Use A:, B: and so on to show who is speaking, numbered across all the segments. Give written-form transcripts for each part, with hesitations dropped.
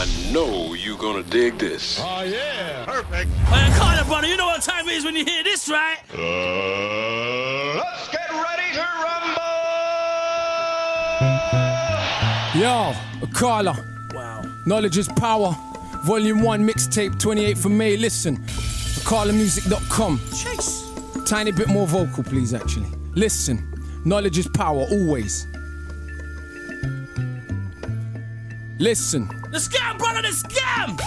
A: I know you're gonna dig this.
B: Oh, yeah. Perfect.
C: Hey, Akala, brother, you know what time it is when you hear this, right?
B: Let's get ready to rumble!
D: Yo, Akala.
C: Wow.
D: Knowledge is power. Volume 1 mixtape, 28th of May. Listen, akalamusic.com.
C: Chase.
D: Tiny bit more vocal, please, actually. Listen, knowledge is power, always. Listen.
C: The scam, brother, the scam!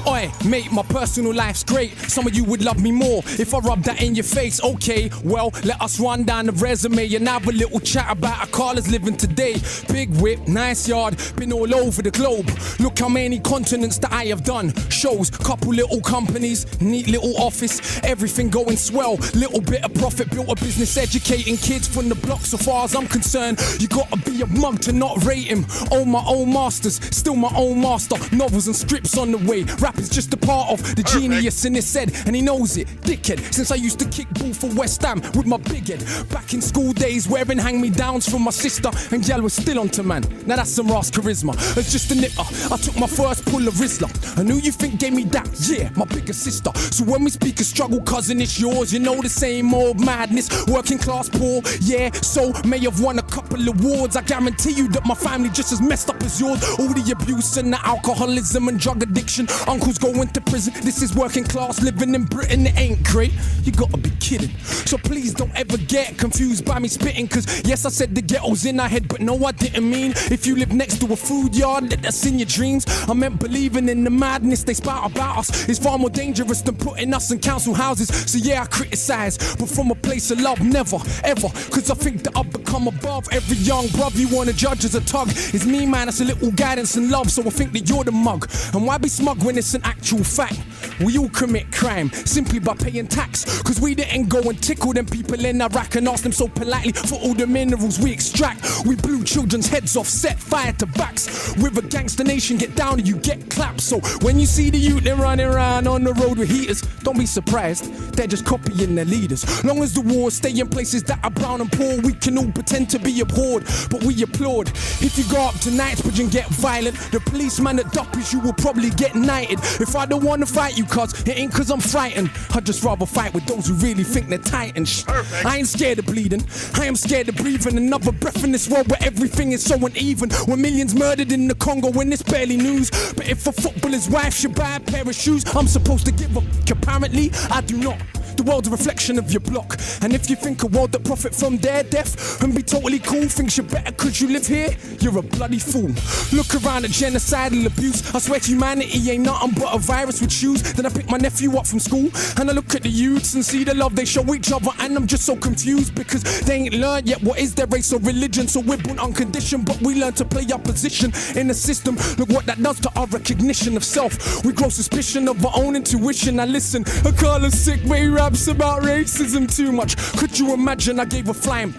D: Oi, mate, my personal life's great. Some of you would love me more if I rub that in your face. Okay, well, let us run down the resume and have a little chat about Akala's living today. Big whip, nice yard, been all over the globe. Look how many continents that I have done. Shows, couple little companies, neat little office, everything going swell. Little bit of profit, built a business educating kids from the block. So far as I'm concerned, you gotta be a mug to not rate him. Own my own masters, still my own master. Novels and scripts on the way. Rap is just a part of the genius in his head, and he knows it, dickhead. Since I used to kick ball for West Ham with my big head. Back in school days, wearing hand-me-downs from my sister, and gal was still onto man. Now that's some Ross charisma. As just a nipper, I took my first pull of Rizla. And who you think gave me that? Yeah, my bigger sister. So when we speak of struggle, cousin, it's yours. You know the same old madness. Working class poor, yeah. So may have won a couple awards. I guarantee you that my family just as messed up as yours. All the abuse and the alcoholism and drug addiction. Uncles going to prison. This is working class living in Britain. It ain't great. You gotta be kidding. So please don't ever get confused by me spitting. Cause yes, I said the ghetto's in our head, but no, I didn't mean if you live next to a food yard, that's in your dreams. I meant believing in the madness they spout about us is far more dangerous than putting us in council houses. So yeah, I criticize, but from a place of love, never, ever. Cause I think that I've become above every young bruv you wanna judge as a tug. It's me, man, it's a little guidance and love. So I think that you're the mug. And why be smug when it's an actual fact? We all commit crime simply by paying tax. Cause we didn't go and tickle them people in Iraq and ask them so politely for all the minerals we extract. We blew children's heads off, set fire to backs. With a gangster nation, get down and you get clapped. So when you see the youth, they're running around on the road with heaters, don't be surprised, they're just copying their leaders. Long as the wars stay in places that are brown and poor, we can all pretend to be abhorred, but we applaud. If you go up to Knightsbridge and get violent, the policeman that duppies you will probably get knighted. If I don't wanna fight you, cuz it ain't cause I'm frightened, I'd just rather fight with those who really think they're titans. I ain't scared of bleeding, I am scared of breathing another breath in this world where everything is so uneven. When millions murdered in the Congo when it's barely news. But if a footballer's wife should buy a pair of shoes, I'm supposed to give up. Apparently, I do not. The world's a reflection of your block. And if you think a world that profit from their death and be totally cool, thinks you're better cause you live here, you're a bloody fool. Look around at genocidal abuse. I swear humanity ain't nothing but a virus with shoes. Then I pick my nephew up from school and I look at the youths and see the love they show each other, and I'm just so confused because they ain't learned yet what is their race or religion. So we're born unconditioned, but we learn to play our position in the system. Look what that does to our recognition of self. We grow suspicion of our own intuition. Now listen, Akala's sick, but he raps about racism too much. Could you imagine I gave a flying?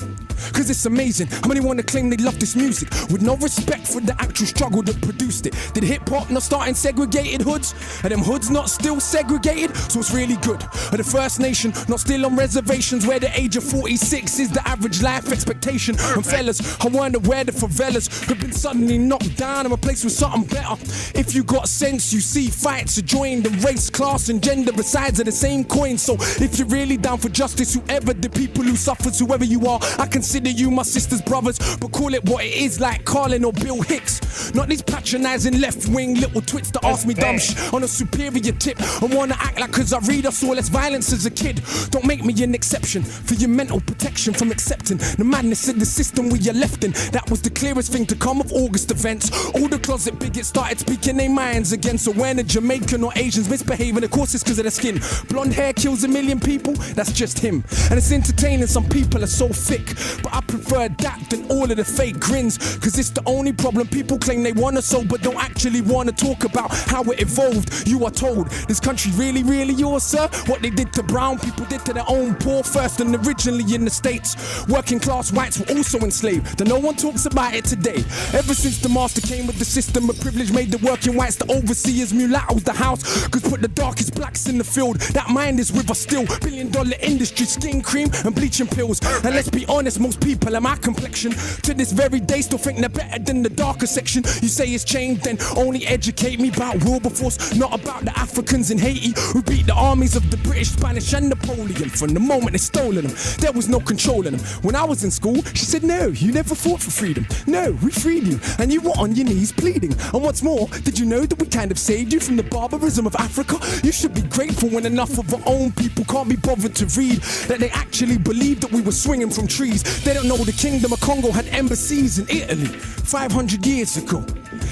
D: Cause it's amazing how many wanna claim they love this music with no respect for the actual struggle that produced it. Did hip-hop not start in segregated hoods? Are them hoods not still segregated? So it's really good. Are the First Nation not still on reservations where the age of 46 is the average life expectation? And fellas, I wonder where the favelas have been suddenly knocked down and replaced with something better. If you got sense, you see fights are joined, and race, class and gender are sides of the same coin. So if you're really down for justice, whoever the people who suffers, whoever you are, I consider you my sister's brothers, but call it what it is, like Carlin or Bill Hicks. Not these patronizing left-wing little twits that ask me dumb shit on a superior tip and wanna act like cause I read I saw less violence as a kid. Don't make me an exception for your mental protection from accepting the madness in the system we are left in. That was the clearest thing to come of August events. All the closet bigots started speaking their minds again. So when a Jamaican or Asians misbehaving, of course it's cause of their skin. Blonde hair kills a million people, that's just him. And it's entertaining, some people are so thick, but I prefer that than all of the fake grins. Cause it's the only problem. People claim they wanna solve but don't actually wanna talk about how it evolved. You are told this country really, really yours, sir? What they did to brown people did to their own poor first, and originally in the States working class whites were also enslaved. And no one talks about it today. Ever since the master came with the system of privilege, made the working whites the overseers, mulattoes the house, cause put the darkest blacks in the field. That mind is with us still. $1 billion industry, skin cream and bleaching pills. And let's be honest, Most people are my complexion. To this very day, still think they're better than the darker section. You say it's changed, then only educate me about Wilberforce, not about the Africans in Haiti who beat the armies of the British, Spanish, and Napoleon. From the moment they stolen them, there was no controlling them. When I was in school, she said, no, you never fought for freedom. No, we freed you, and you were on your knees pleading. And what's more, did you know that we kind of saved you from the barbarism of Africa? You should be grateful when enough of our own people can't be bothered to read that they actually believed that we were swinging from trees. They don't know the Kingdom of Congo had embassies in Italy 500 years ago.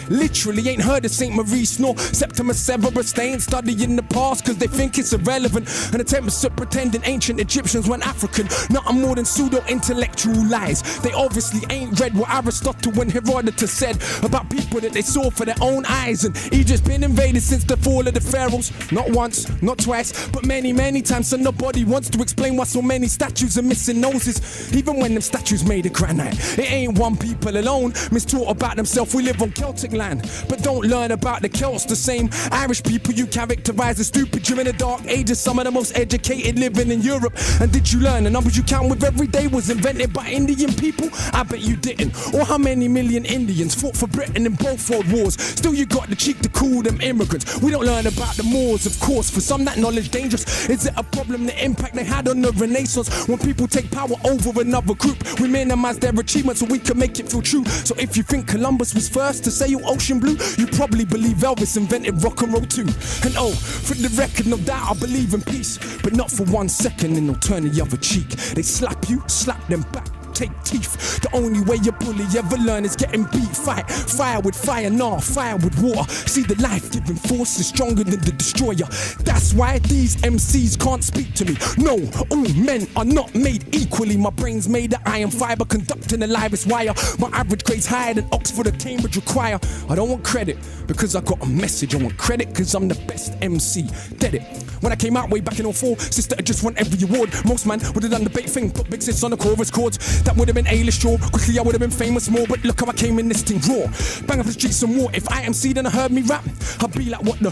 D: Literally ain't heard of St. Maurice nor Septimus Severus. They ain't studying the past cause they think it's irrelevant. An attempt to pretending ancient Egyptians weren't African. Nothing more than pseudo-intellectual lies. They obviously ain't read what Aristotle and Herodotus said about people that they saw for their own eyes. And Egypt's been invaded since the fall of the pharaohs. Not once, not twice, but many, many times. So nobody wants to explain why so many statues are missing noses. Even when them statues made of granite, it ain't one people alone mistaught about themselves. We live on Celtic land, but don't learn about the Celts. The same Irish people you characterize as stupid during the dark ages, some of the most educated living in Europe. And did you learn the numbers you count with every day was invented by Indian people? I bet you didn't. Or how many million Indians fought for Britain in both world wars? Still you got the cheek to call them immigrants. We don't learn about the Moors, of course. For some that knowledge dangerous. Is it a problem the impact they had on the Renaissance? When people take power over another group, we minimize their achievements so we can make it feel true. So if you think Columbus was first to sail ocean blue, you probably believe Elvis invented rock and roll too. And oh, for the record, no doubt I believe in peace, but not for 1 second and they'll turn the other cheek. They slap you, slap them back, take teeth. The only way a bully ever learn is getting beat. Fight fire with fire, nah, fire with water. See, the life-giving force is stronger than the destroyer. That's why these MCs can't speak to me. No, all men are not made equally. My brain's made of iron fiber, conducting the livest wire. My average grade's higher than Oxford or Cambridge require. I don't want credit because I got a message. I want credit because I'm the best MC. Dead it. When I came out way back in 04, sister had just won every award. Most man would have done the bait thing, put big sis on the chorus chords. That would have been A-list, sure. Quickly I would have been famous more, but look how I came in this thing raw. Bang up the streets some more. If I MC then I heard me rap, I'd be like, what the?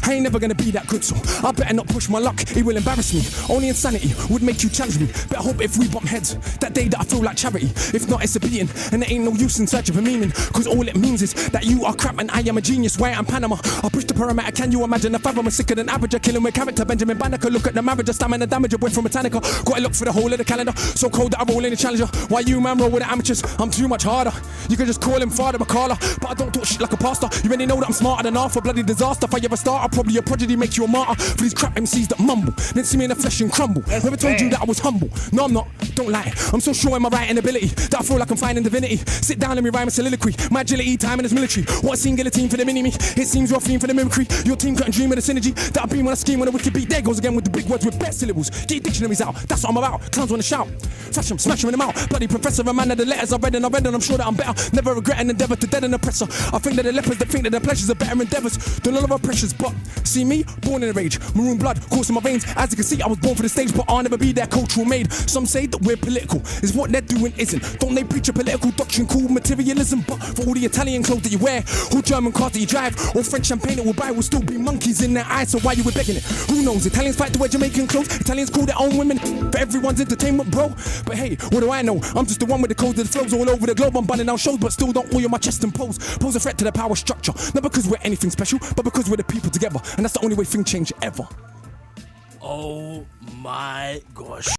D: I ain't never gonna be that good, so I better not push my luck. It will embarrass me. Only insanity would make you challenge me. But I hope if we bump heads, that day that I feel like charity. If not, it's a beating, and there ain't no use in search of a meaning. Cause all it means is that you are crap and I am a genius. Why I'm Panama. I push the perimeter, can you imagine? If I'm sicker than average, I kill him with character. Benjamin Banneker, look at the marriage, just stamina damage, a boy from Botanica. Gotta look for the whole of the calendar. So cold that I roll in the challenger. Why you man roll with the amateurs? I'm too much harder. You can just call him Father Akala, but I don't talk shit like a pastor. You already know that I'm smarter than half a bloody disaster. If I ever start, I'll probably a prodigy, make you a martyr for these crap MCs that mumble, then see me in the flesh and crumble. Never told you that I was humble. No, I'm not. Don't lie. I'm so sure in my writing ability that I feel like I'm finding divinity. Sit down, let me rhyme a soliloquy. My agility, time in this military. What a scene, guillotine for the mini-me. It seems you're a fiend for the mimicry. Your team couldn't dream of the synergy that I beam when I scheme on a wicked beat. There goes again with the big words with best syllables. Get your dictionaries out. That's what I'm about. Clowns wanna shout. Flash them, smash them in the mouth. Bloody professor, a man of the letters I read and I'm sure that I'm better. Never regret an endeavor to dead an oppressor. I think that the lepers that think that their pleasures are better endeavors than all of our pressures. But see me, born in a rage, maroon blood coursing my veins. As you can see, I was born for the stage, but I'll never be their cultural maid. Some say that we're political, is what they're doing isn't. Don't they preach a political doctrine called materialism? But for all the Italian clothes that you wear, or German cars that you drive, or French champagne that will buy, will still be monkeys in their eyes. So why you were begging it? Who knows? Italians fight to wear Jamaican clothes. Italians call their own women for everyone's entertainment, bro. But hey, what do I know? I'm just the one with the codes that flows all over the globe. I'm bunning out shows, but still don't oil my chest and pose. Pose a threat to the power structure. Not because we're anything special, but because we're the people together. And that's the only way things change ever.
C: Oh my gosh.